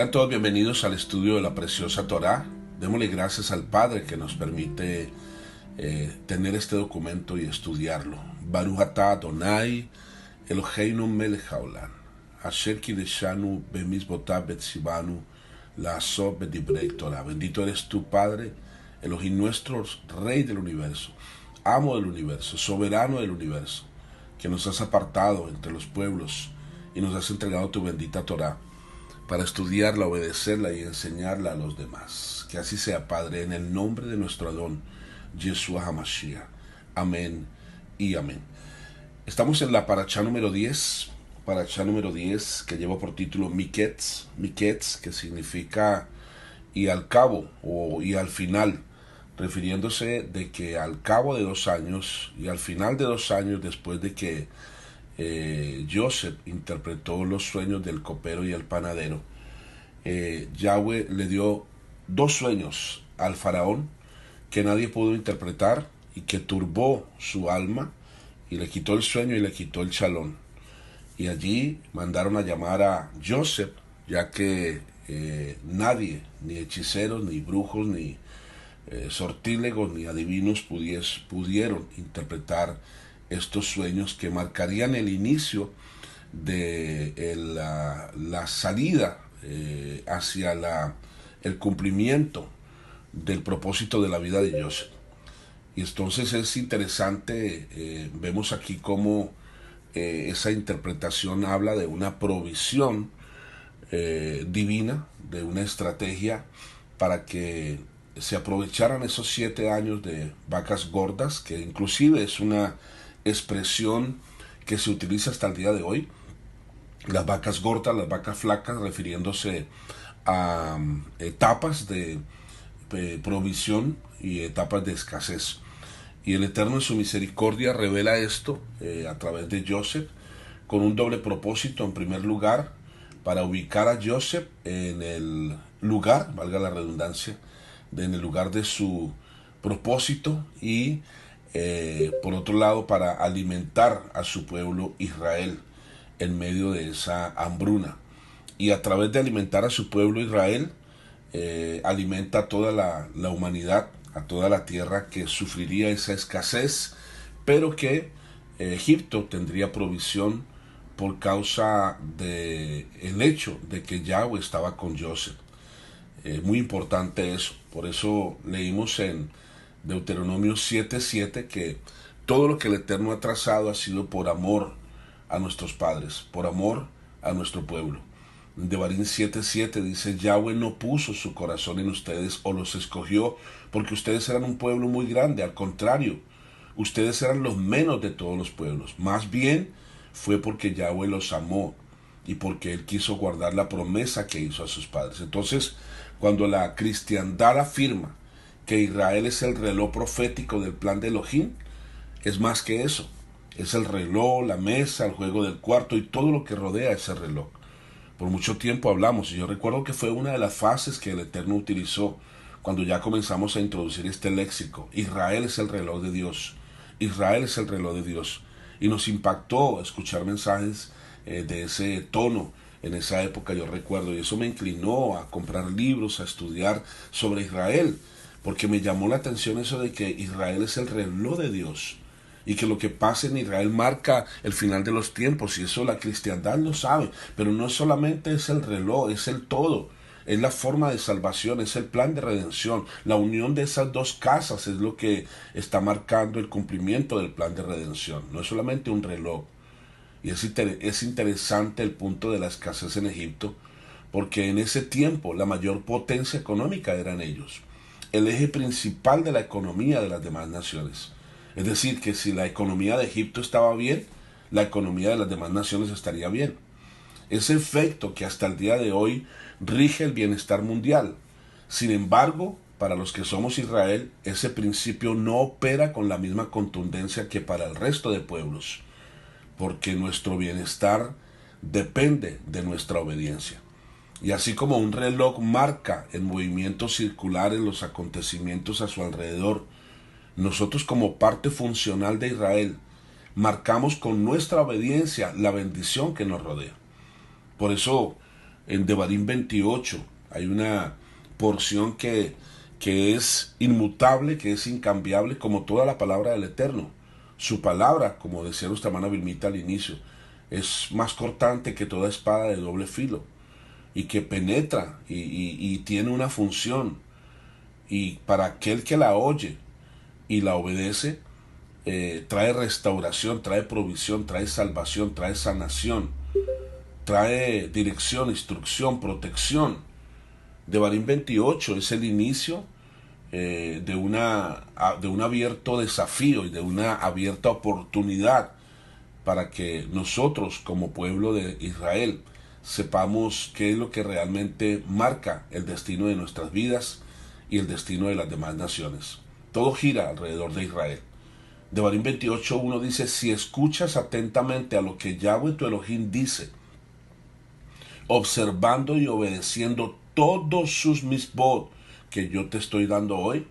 Sean todos bienvenidos al estudio de la preciosa Torá. Démosle gracias al Padre que nos permite tener este documento y estudiarlo. Baruch atah Adonai Eloheinu melech haolam, asher kideshanu bemizvotav betzivanu la'asot bedivrei Torah. Bendito eres tú, Padre, Elohim nuestro, Rey del universo, Amo del universo, Soberano del universo, que nos has apartado entre los pueblos y nos has entregado tu bendita Torá para estudiarla, obedecerla y enseñarla a los demás. Que así sea, Padre, en el nombre de nuestro Adón, Yeshua HaMashiach. Amén y amén. Estamos en la Parashá número 10, que lleva por título Miketz, que significa y al cabo o y al final, refiriéndose de que al cabo de 2 años y al final de 2 años después de que Joseph interpretó los sueños del copero y el panadero, Yahweh le dio 2 sueños al faraón que nadie pudo interpretar y que turbó su alma, y le quitó el sueño y le quitó el chalón. Y allí mandaron a llamar a Joseph, ya que nadie, ni hechiceros, ni brujos, ni sortílegos, ni adivinos pudieron interpretar estos sueños que marcarían el inicio de la salida hacia el cumplimiento del propósito de la vida de Joseph. Y entonces es interesante, vemos aquí cómo esa interpretación habla de una provisión divina, de una estrategia para que se aprovecharan esos 7 años de vacas gordas, que inclusive es una expresión que se utiliza hasta el día de hoy. Las vacas gordas, las vacas flacas, refiriéndose a etapas de provisión y etapas de escasez. Y el Eterno en su misericordia revela esto a través de Joseph, con un doble propósito. En primer lugar, para ubicar a Joseph en el lugar, valga la redundancia, en el lugar de su propósito, y por otro lado para alimentar a su pueblo Israel en medio de esa hambruna. Y a través de alimentar a su pueblo Israel, alimenta a toda la humanidad, a toda la tierra que sufriría esa escasez, pero que Egipto tendría provisión por causa de el hecho de que Yahweh estaba con Joseph. Muy importante eso. Por eso leímos en Deuteronomio 7:7 que todo lo que el Eterno ha trazado ha sido por amor a nuestros padres, por amor a nuestro pueblo. Devarim 7:7 dice: Yahweh no puso su corazón en ustedes o los escogió porque ustedes eran un pueblo muy grande. Al contrario, ustedes eran los menos de todos los pueblos. Más bien fue porque Yahweh los amó y porque Él quiso guardar la promesa que hizo a sus padres. Entonces, cuando la cristiandad afirma que Israel es el reloj profético del plan de Elohim, es más que eso. Es el reloj, la mesa, el juego del cuarto y todo lo que rodea ese reloj. Por mucho tiempo hablamos, y yo recuerdo que fue una de las fases que el Eterno utilizó cuando ya comenzamos a introducir este léxico. Israel es el reloj de Dios. Israel es el reloj de Dios. Y nos impactó escuchar mensajes de ese tono en esa época, yo recuerdo, y eso me inclinó a comprar libros, a estudiar sobre Israel, porque me llamó la atención eso de que Israel es el reloj de Dios y que lo que pasa en Israel marca el final de los tiempos, y eso la cristiandad lo sabe. Pero no solamente es el reloj, es el todo, es la forma de salvación, es el plan de redención. La unión de esas dos casas es lo que está marcando el cumplimiento del plan de redención. No es solamente un reloj. Y es interesante el punto de la escasez en Egipto, porque en ese tiempo la mayor potencia económica eran ellos, el eje principal de la economía de las demás naciones. Es decir, que si la economía de Egipto estaba bien, la economía de las demás naciones estaría bien. Ese efecto que hasta el día de hoy rige el bienestar mundial. Sin embargo, para los que somos Israel, ese principio no opera con la misma contundencia que para el resto de pueblos, porque nuestro bienestar depende de nuestra obediencia. Y así como un reloj marca en movimientos circulares los acontecimientos a su alrededor, nosotros como parte funcional de Israel marcamos con nuestra obediencia la bendición que nos rodea. Por eso en Devarim 28 hay una porción que es inmutable, que es incambiable, como toda la palabra del Eterno. Su palabra, como decía nuestra hermana Vilmita al inicio, es más cortante que toda espada de doble filo, y que penetra y tiene una función. Y para aquel que la oye y la obedece, trae restauración, trae provisión, trae salvación, trae sanación, trae dirección, instrucción, protección. Devarim 28 es el inicio de un abierto desafío y de una abierta oportunidad para que nosotros como pueblo de Israel sepamos qué es lo que realmente marca el destino de nuestras vidas y el destino de las demás naciones. Todo gira alrededor de Israel. Devarim 28:1 dice: si escuchas atentamente a lo que Yahweh tu Elohim dice, observando y obedeciendo todos sus misbod que yo te estoy dando hoy,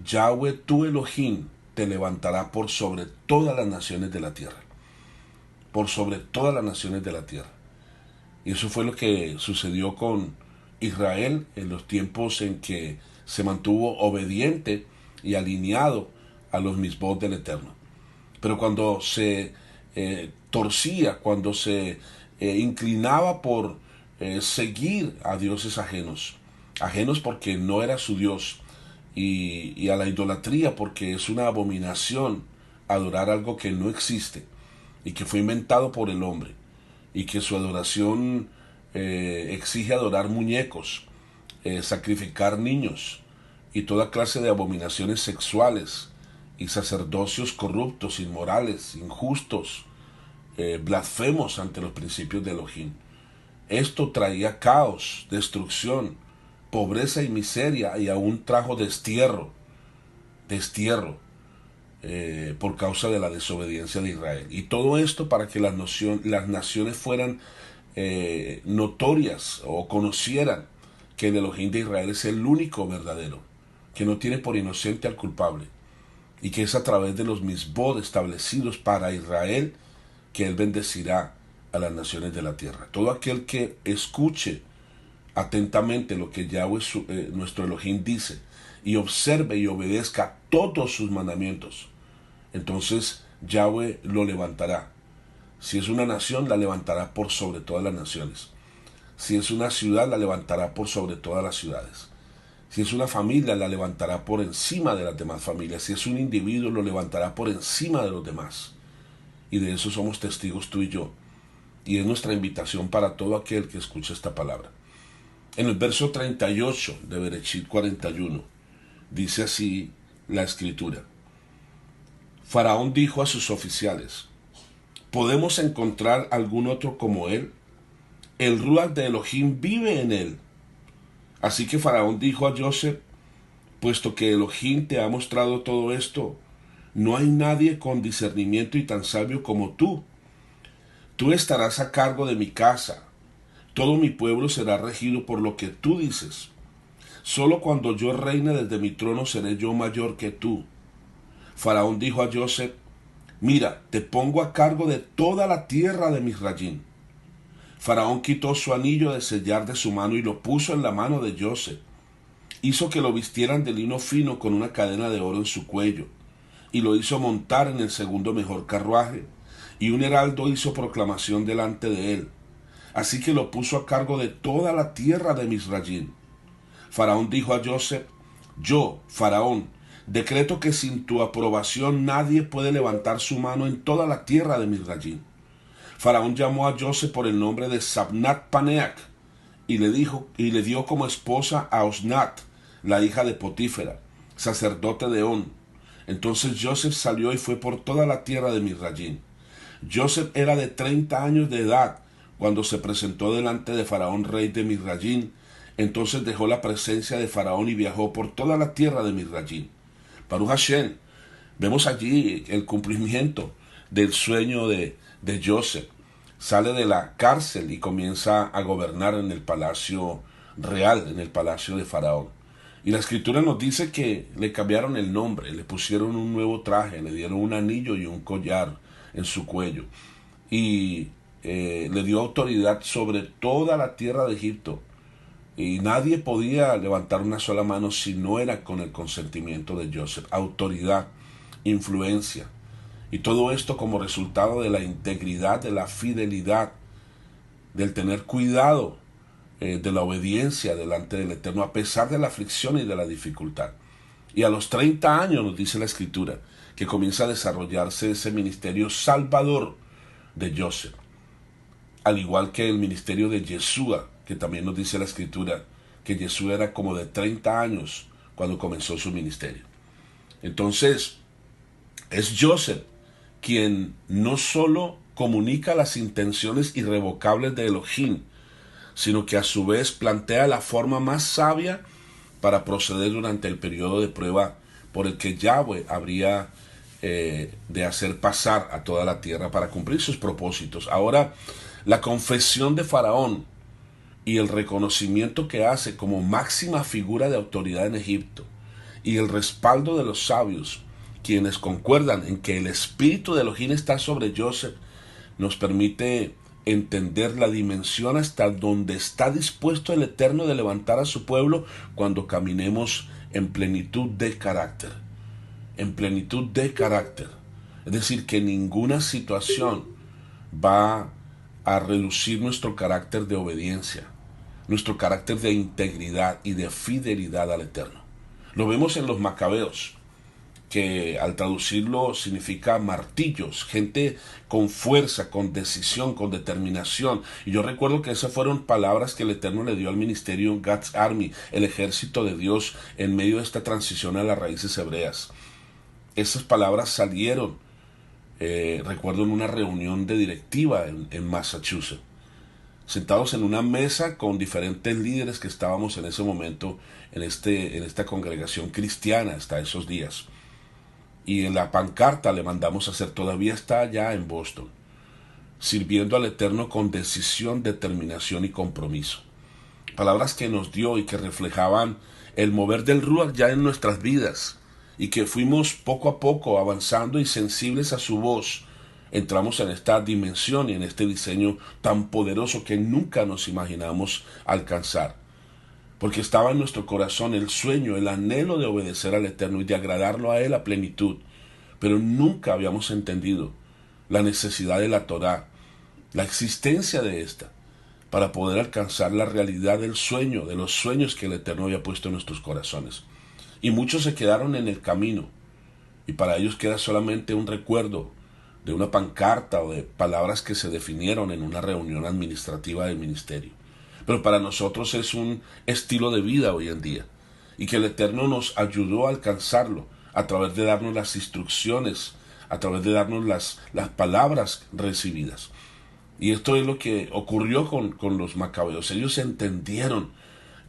Yahweh tu Elohim te levantará por sobre todas las naciones de la tierra. Por sobre todas las naciones de la tierra. Y eso fue lo que sucedió con Israel en los tiempos en que se mantuvo obediente y alineado a los misbod del Eterno. Pero cuando se torcía, cuando se inclinaba por seguir a dioses ajenos, ajenos porque no era su Dios, y a la idolatría porque es una abominación adorar algo que no existe y que fue inventado por el hombre, y que su adoración exige adorar muñecos, sacrificar niños y toda clase de abominaciones sexuales y sacerdocios corruptos, inmorales, injustos, blasfemos ante los principios de Elohim. Esto traía caos, destrucción, pobreza y miseria, y aún trajo destierro por causa de la desobediencia de Israel. Y todo esto para que las naciones fueran notorias o conocieran que el Elohim de Israel es el único verdadero, que no tiene por inocente al culpable, y que es a través de los misbod establecidos para Israel que Él bendecirá a las naciones de la tierra. Todo aquel que escuche atentamente lo que Yahweh nuestro Elohim dice, y observe y obedezca todos sus mandamientos, entonces Yahweh lo levantará. Si es una nación, la levantará por sobre todas las naciones. Si es una ciudad, la levantará por sobre todas las ciudades. Si es una familia, la levantará por encima de las demás familias. Si es un individuo, lo levantará por encima de los demás. Y de eso somos testigos tú y yo. Y es nuestra invitación para todo aquel que escuche esta palabra. En el verso 38 de Bereshit 41, dice así la escritura: Faraón dijo a sus oficiales: ¿podemos encontrar algún otro como él? El Ruach de Elohim vive en él. Así que Faraón dijo a Joseph: puesto que Elohim te ha mostrado todo esto, no hay nadie con discernimiento y tan sabio como tú. Tú estarás a cargo de mi casa. Todo mi pueblo será regido por lo que tú dices. Solo cuando yo reine desde mi trono seré yo mayor que tú. Faraón dijo a Joseph: mira, te pongo a cargo de toda la tierra de Misrayim. Faraón quitó su anillo de sellar de su mano y lo puso en la mano de Joseph. Hizo que lo vistieran de lino fino con una cadena de oro en su cuello, y lo hizo montar en el segundo mejor carruaje, y un heraldo hizo proclamación delante de él. Así que lo puso a cargo de toda la tierra de Misrayim. Faraón dijo a Joseph: yo, Faraón, decreto que sin tu aprobación nadie puede levantar su mano en toda la tierra de Misrayim. Faraón llamó a Joseph por el nombre de Sabnat Paneach, y le dio como esposa a Osnat, la hija de Potífera, sacerdote de On. Entonces Joseph salió y fue por toda la tierra de Misrayim. Joseph era de 30 años de edad cuando se presentó delante de Faraón, rey de Misrayim. Entonces dejó la presencia de Faraón y viajó por toda la tierra de Misrayim. Baruch Hashem, vemos allí el cumplimiento del sueño de Joseph. Sale de la cárcel y comienza a gobernar en el palacio real, en el palacio de Faraón. Y la escritura nos dice que le cambiaron el nombre, le pusieron un nuevo traje, le dieron un anillo y un collar en su cuello. Y le dio autoridad sobre toda la tierra de Egipto. Y nadie podía levantar una sola mano si no era con el consentimiento de Joseph. Autoridad, influencia. Y todo esto como resultado de la integridad, de la fidelidad, del tener cuidado, de la obediencia delante del Eterno, a pesar de la aflicción y de la dificultad. Y a los 30 años nos dice la Escritura que comienza a desarrollarse ese ministerio salvador de Joseph. Al igual que el ministerio de Yeshua, que también nos dice la Escritura que Yeshua era como de 30 años cuando comenzó su ministerio. Entonces, es Joseph quien no solo comunica las intenciones irrevocables de Elohim, sino que a su vez plantea la forma más sabia para proceder durante el periodo de prueba por el que Yahweh habría de hacer pasar a toda la tierra para cumplir sus propósitos. Ahora, la confesión de Faraón y el reconocimiento que hace como máxima figura de autoridad en Egipto y el respaldo de los sabios, quienes concuerdan en que el espíritu de Elohim está sobre Joseph, nos permite entender la dimensión hasta donde está dispuesto el Eterno de levantar a su pueblo cuando caminemos en plenitud de carácter. En plenitud de carácter. Es decir, que ninguna situación va a reducir nuestro carácter de obediencia, nuestro carácter de integridad y de fidelidad al Eterno. Lo vemos en los macabeos, que al traducirlo significa martillos, gente con fuerza, con decisión, con determinación. Y yo recuerdo que esas fueron palabras que el Eterno le dio al ministerio God's Army, el ejército de Dios, en medio de esta transición a las raíces hebreas. Esas palabras salieron, recuerdo, en una reunión de directiva en Massachusetts, sentados en una mesa con diferentes líderes que estábamos en ese momento en esta congregación cristiana hasta esos días. Y en la pancarta le mandamos a hacer, todavía está allá en Boston, sirviendo al Eterno con decisión, determinación y compromiso. Palabras que nos dio y que reflejaban el mover del Ruach ya en nuestras vidas, y que fuimos poco a poco avanzando y sensibles a su voz. Entramos en esta dimensión y en este diseño tan poderoso que nunca nos imaginamos alcanzar. Porque estaba en nuestro corazón el sueño, el anhelo de obedecer al Eterno y de agradarlo a Él a plenitud. Pero nunca habíamos entendido la necesidad de la Torá, la existencia de esta, para poder alcanzar la realidad del sueño, de los sueños que el Eterno había puesto en nuestros corazones. Y muchos se quedaron en el camino, y para ellos queda solamente un recuerdo de una pancarta o de palabras que se definieron en una reunión administrativa del ministerio. Pero para nosotros es un estilo de vida hoy en día, y que el Eterno nos ayudó a alcanzarlo a través de darnos las instrucciones, a través de darnos las palabras recibidas. Y esto es lo que ocurrió con los macabeos. Ellos entendieron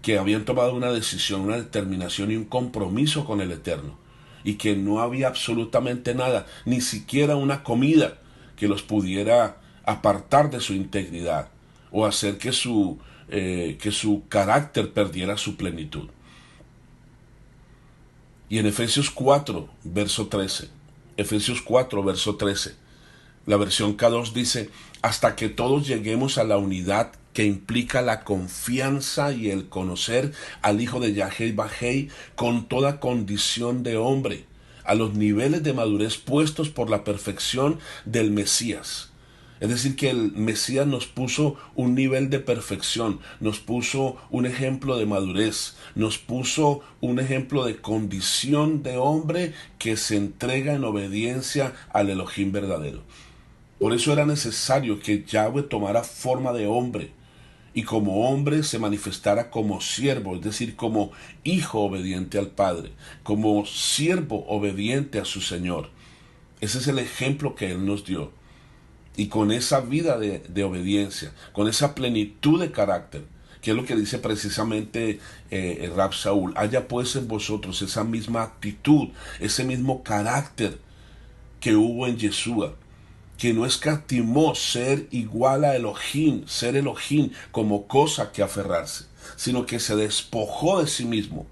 que habían tomado una decisión, una determinación y un compromiso con el Eterno, y que no había absolutamente nada, ni siquiera una comida que los pudiera apartar de su integridad o hacer que su carácter perdiera su plenitud. Y en Efesios 4, verso 13, Efesios 4, verso 13, la versión K2 dice, hasta que todos lleguemos a la unidad que implica la confianza y el conocer al Hijo de Yahweh Bajei con toda condición de hombre, a los niveles de madurez puestos por la perfección del Mesías. Es decir, que el Mesías nos puso un nivel de perfección, nos puso un ejemplo de madurez, nos puso un ejemplo de condición de hombre que se entrega en obediencia al Elohim verdadero. Por eso era necesario que Yahweh tomara forma de hombre y como hombre se manifestara como siervo, es decir, como hijo obediente al Padre, como siervo obediente a su Señor. Ese es el ejemplo que Él nos dio. Y con esa vida de obediencia, con esa plenitud de carácter, que es lo que dice precisamente Rab Saúl, haya pues en vosotros esa misma actitud, ese mismo carácter que hubo en Yeshua, que no escatimó ser igual a Elohim, ser Elohim como cosa que aferrarse, sino que se despojó de sí mismo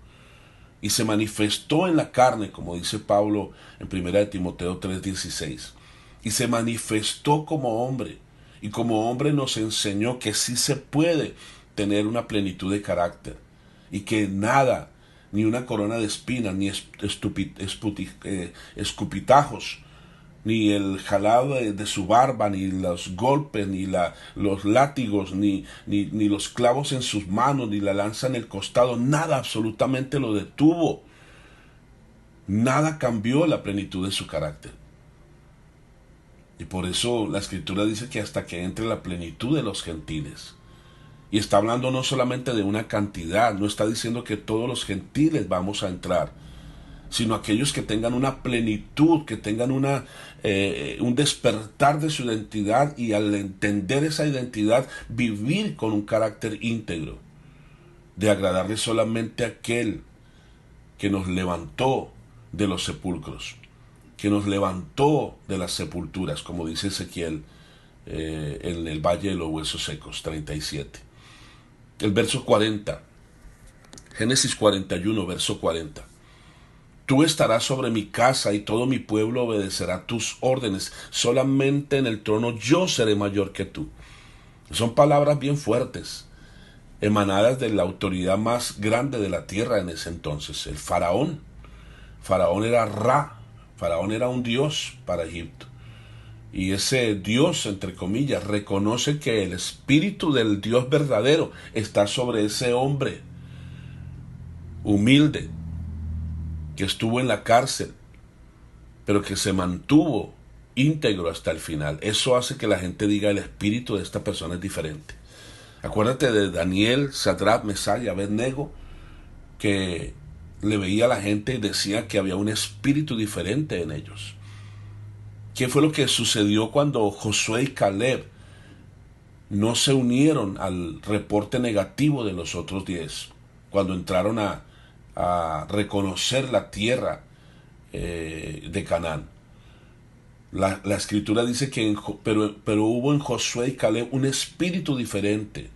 y se manifestó en la carne, como dice Pablo en 1 Timoteo 3:16. Y se manifestó como hombre y como hombre nos enseñó que sí se puede tener una plenitud de carácter y que nada, ni una corona de espinas, ni escupitajos, ni el jalado de su barba, ni los golpes, ni los látigos, ni los clavos en sus manos, ni la lanza en el costado, nada absolutamente lo detuvo. Nada cambió la plenitud de su carácter. Y por eso la Escritura dice que hasta que entre la plenitud de los gentiles. Y está hablando no solamente de una cantidad, no está diciendo que todos los gentiles vamos a entrar, sino aquellos que tengan una plenitud, que tengan un despertar de su identidad y al entender esa identidad vivir con un carácter íntegro, de agradarle solamente a aquel que nos levantó de los sepulcros, que nos levantó de las sepulturas, como dice Ezequiel en el Valle de los Huesos Secos, 37. El verso 40, Génesis 41, verso 40. Tú estarás sobre mi casa y todo mi pueblo obedecerá tus órdenes. Solamente en el trono yo seré mayor que tú. Son palabras bien fuertes, emanadas de la autoridad más grande de la tierra en ese entonces, el faraón. Faraón era Ra, faraón era un dios para Egipto. Y ese Dios, entre comillas, reconoce que el espíritu del Dios verdadero está sobre ese hombre humilde que estuvo en la cárcel, pero que se mantuvo íntegro hasta el final. Eso hace que la gente diga: el espíritu de esta persona es diferente. Acuérdate de Daniel, Sadrach, Mesach y Abednego, que le veía a la gente y decía que había un espíritu diferente en ellos. ¿Qué fue lo que sucedió cuando Josué y Caleb no se unieron al reporte negativo de los otros 10? Cuando entraron a reconocer la tierra de Canaán. La Escritura dice que pero hubo en Josué y Caleb un espíritu diferente.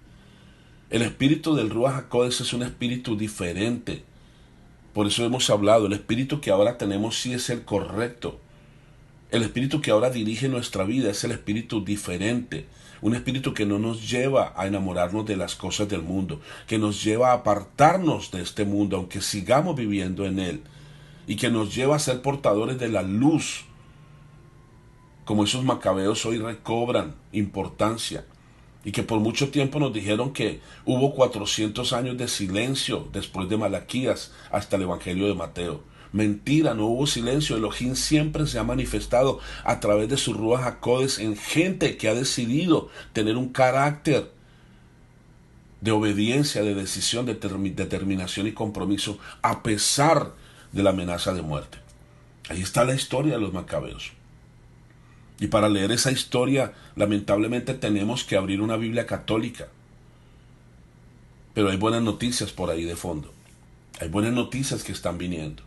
El espíritu del Ruach HaKodesh es un espíritu diferente. Por eso hemos hablado, el espíritu que ahora tenemos sí es el correcto. El espíritu que ahora dirige nuestra vida es el espíritu diferente, un espíritu que no nos lleva a enamorarnos de las cosas del mundo, que nos lleva a apartarnos de este mundo, aunque sigamos viviendo en él, y que nos lleva a ser portadores de la luz, como esos macabeos hoy recobran importancia, y que por mucho tiempo nos dijeron que hubo 400 años de silencio después de Malaquías hasta el Evangelio de Mateo. Mentira, no hubo silencio. Elohim siempre se ha manifestado a través de su Ruach HaKodesh en gente que ha decidido tener un carácter de obediencia, de decisión, de determinación y compromiso a pesar de la amenaza de muerte. Ahí está la historia de los macabeos. Y para leer esa historia, lamentablemente tenemos que abrir una Biblia católica. Pero hay buenas noticias por ahí de fondo. Hay buenas noticias que están viniendo.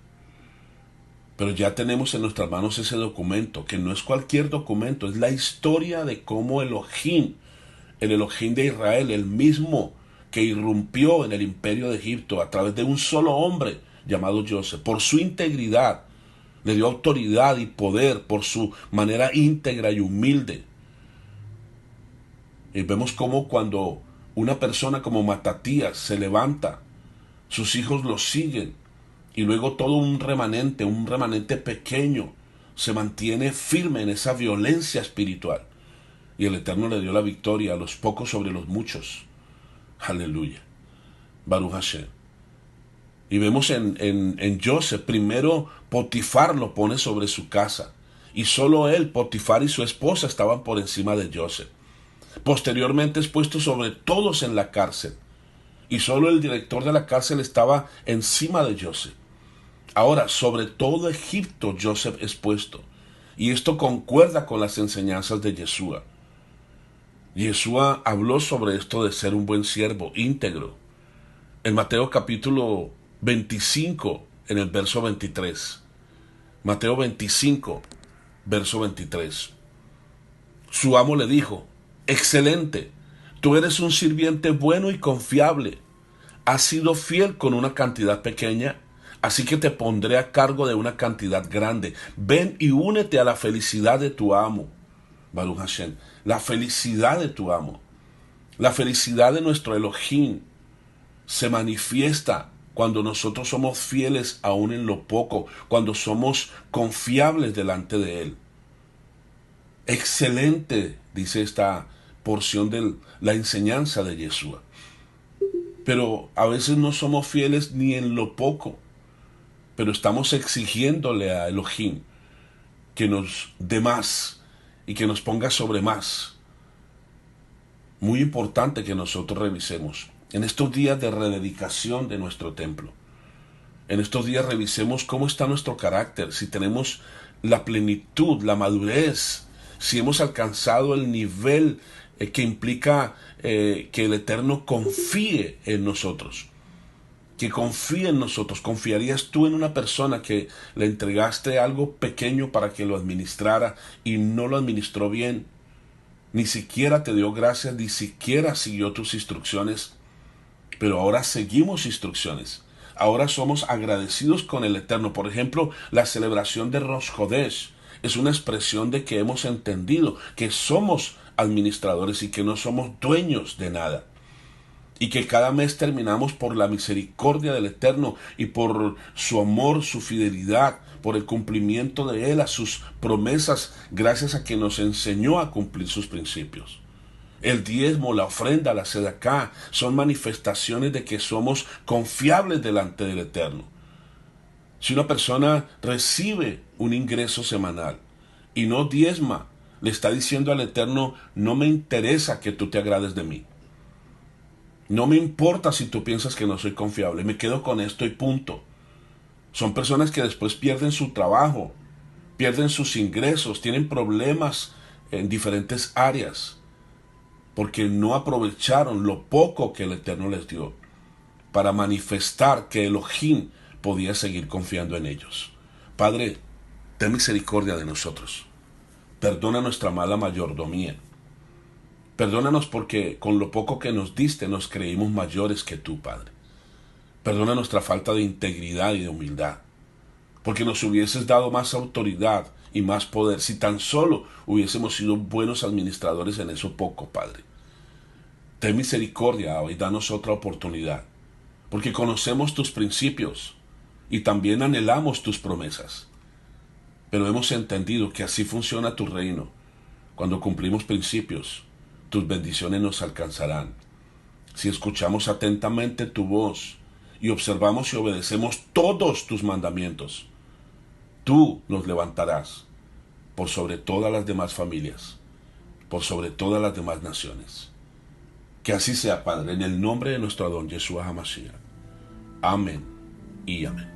Pero ya tenemos en nuestras manos ese documento, que no es cualquier documento, es la historia de cómo Elohim, el Elohim de Israel, el mismo que irrumpió en el imperio de Egipto a través de un solo hombre llamado Joseph, por su integridad, le dio autoridad y poder por su manera íntegra y humilde. Y vemos cómo cuando una persona como Matatías se levanta, sus hijos lo siguen, y luego todo un remanente pequeño, se mantiene firme en esa violencia espiritual. Y el Eterno le dio la victoria a los pocos sobre los muchos. Aleluya. Baruch Hashem. Y vemos en Joseph, primero Potifar lo pone sobre su casa. Y solo él, Potifar y su esposa estaban por encima de Joseph. Posteriormente es puesto sobre todos en la cárcel. Y solo el director de la cárcel estaba encima de Joseph. Ahora, sobre todo Egipto, Joseph es puesto. Y esto concuerda con las enseñanzas de Yeshua. Yeshua habló sobre esto de ser un buen siervo, íntegro. En Mateo capítulo 25, en el verso 23. Mateo 25, verso 23. Su amo le dijo: excelente, tú eres un sirviente bueno y confiable. Has sido fiel con una cantidad pequeña, así que te pondré a cargo de una cantidad grande. Ven y únete a la felicidad de tu amo. Baruch Hashem, la felicidad de tu amo, la felicidad de nuestro Elohim se manifiesta cuando nosotros somos fieles aún en lo poco, cuando somos confiables delante de Él. Excelente, dice esta porción de la enseñanza de Yeshua. Pero a veces no somos fieles ni en lo poco, pero estamos exigiéndole a Elohim que nos dé más y que nos ponga sobre más. Muy importante que nosotros revisemos en estos días de rededicación de nuestro templo. En estos días revisemos cómo está nuestro carácter, si tenemos la plenitud, la madurez, si hemos alcanzado el nivel que implica que el Eterno confíe en nosotros. Que confíe en nosotros. ¿Confiarías tú en una persona que le entregaste algo pequeño para que lo administrara y no lo administró bien? Ni siquiera te dio gracias, ni siquiera siguió tus instrucciones. Pero ahora seguimos instrucciones. Ahora somos agradecidos con el Eterno. Por ejemplo, la celebración de Rosh Hodesh es una expresión de que hemos entendido que somos administradores y que no somos dueños de nada. Y que cada mes terminamos por la misericordia del Eterno y por su amor, su fidelidad, por el cumplimiento de Él a sus promesas, gracias a que nos enseñó a cumplir sus principios. El diezmo, la ofrenda, la sedacá, son manifestaciones de que somos confiables delante del Eterno. Si una persona recibe un ingreso semanal y no diezma, le está diciendo al Eterno, no me interesa que tú te agrades de mí. No me importa si tú piensas que no soy confiable, me quedo con esto y punto. Son personas que después pierden su trabajo, pierden sus ingresos, tienen problemas en diferentes áreas, porque no aprovecharon lo poco que el Eterno les dio para manifestar que Elohim podía seguir confiando en ellos. Padre, ten misericordia de nosotros. Perdona nuestra mala mayordomía. Perdónanos porque con lo poco que nos diste nos creímos mayores que tú, Padre. Perdona nuestra falta de integridad y de humildad, porque nos hubieses dado más autoridad y más poder si tan solo hubiésemos sido buenos administradores en eso poco, Padre. Ten misericordia y danos otra oportunidad, porque conocemos tus principios y también anhelamos tus promesas. Pero hemos entendido que así funciona tu reino. Cuando cumplimos principios, tus bendiciones nos alcanzarán. Si escuchamos atentamente tu voz y observamos y obedecemos todos tus mandamientos, tú nos levantarás por sobre todas las demás familias, por sobre todas las demás naciones. Que así sea, Padre, en el nombre de nuestro Adón Yeshua HaMashiach. Amén y amén.